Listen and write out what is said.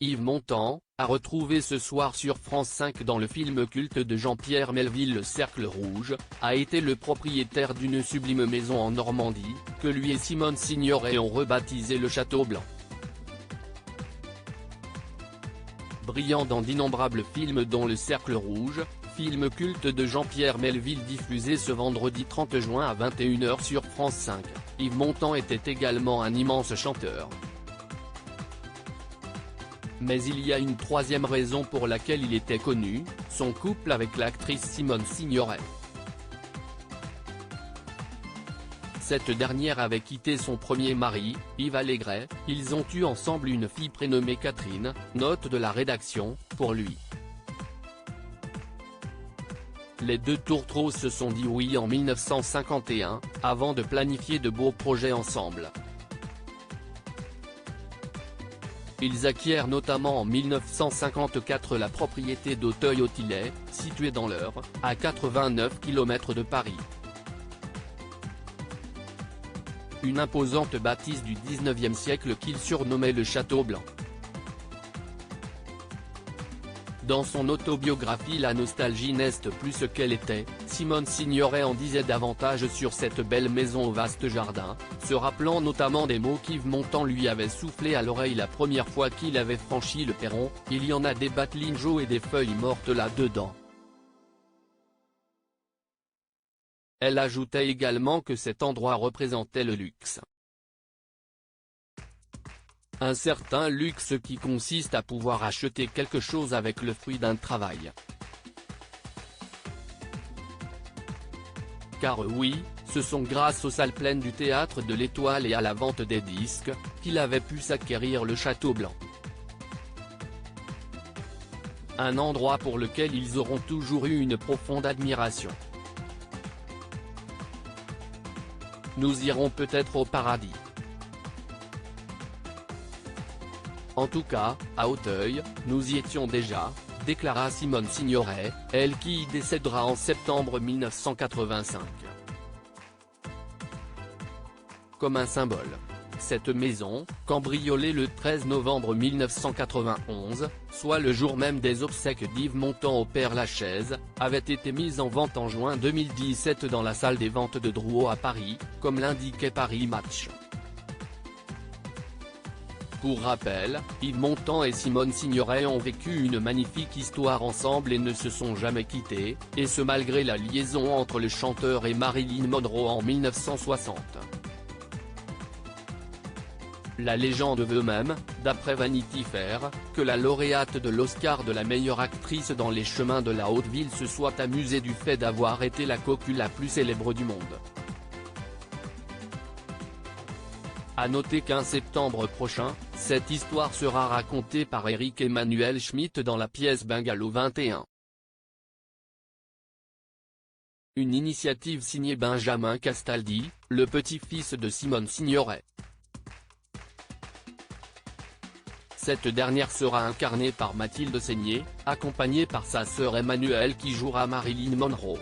Yves Montand, à retrouver ce soir sur France 5 dans le film culte de Jean-Pierre Melville Le Cercle Rouge, a été le propriétaire d'une sublime maison en Normandie, que lui et Simone Signoret ont rebaptisé le Château Blanc. Brillant dans d'innombrables films dont Le Cercle Rouge, film culte de Jean-Pierre Melville diffusé ce vendredi 30 juin à 21 h sur France 5, Yves Montand était également un immense chanteur. Mais il y a une troisième raison pour laquelle il était connu, son couple avec l'actrice Simone Signoret. Cette dernière avait quitté son premier mari, Yves Allégret, ils ont eu ensemble une fille prénommée Catherine, note de la rédaction, pour lui. Les deux tourtereaux se sont dit oui en 1951, avant de planifier de beaux projets ensemble. Ils acquièrent notamment en 1954 la propriété d'Auteuil-au-Tillet, située dans l'Eure, à 89 km de Paris. Une imposante bâtisse du XIXe siècle qu'ils surnommaient le Château Blanc. Dans son autobiographie La nostalgie n'est plus ce qu'elle était, Simone Signoret en disait davantage sur cette belle maison au vaste jardin, se rappelant notamment des mots qu'Yves Montand lui avait soufflés à l'oreille la première fois qu'il avait franchi le perron: il y en a des batlingeaux et des feuilles mortes là-dedans. Elle ajoutait également que cet endroit représentait le luxe. Un certain luxe qui consiste à pouvoir acheter quelque chose avec le fruit d'un travail. Car oui, ce sont grâce aux salles pleines du Théâtre de l'Étoile et à la vente des disques, qu'il avait pu s'acquérir le Château Blanc. Un endroit pour lequel ils auront toujours eu une profonde admiration. Nous irons peut-être au paradis. En tout cas, à Auteuil, nous y étions déjà, déclara Simone Signoret, elle qui y décédera en septembre 1985. Comme un symbole. Cette maison, cambriolée le 13 novembre 1991, soit le jour même des obsèques d'Yves Montand au Père-Lachaise, avait été mise en vente en juin 2017 dans la salle des ventes de Drouot à Paris, comme l'indiquait Paris Match. Pour rappel, Yves Montand et Simone Signoret ont vécu une magnifique histoire ensemble et ne se sont jamais quittés, et ce malgré la liaison entre le chanteur et Marilyn Monroe en 1960. La légende veut même, d'après Vanity Fair, que la lauréate de l'Oscar de la meilleure actrice dans Les Chemins de la Haute Ville se soit amusée du fait d'avoir été la cocu la plus célèbre du monde. À noter qu'en septembre prochain, cette histoire sera racontée par Éric Emmanuel Schmitt dans la pièce Bungalow 21. Une initiative signée Benjamin Castaldi, le petit-fils de Simone Signoret. Cette dernière sera incarnée par Mathilde Seigner, accompagnée par sa sœur Emmanuelle qui jouera Marilyn Monroe.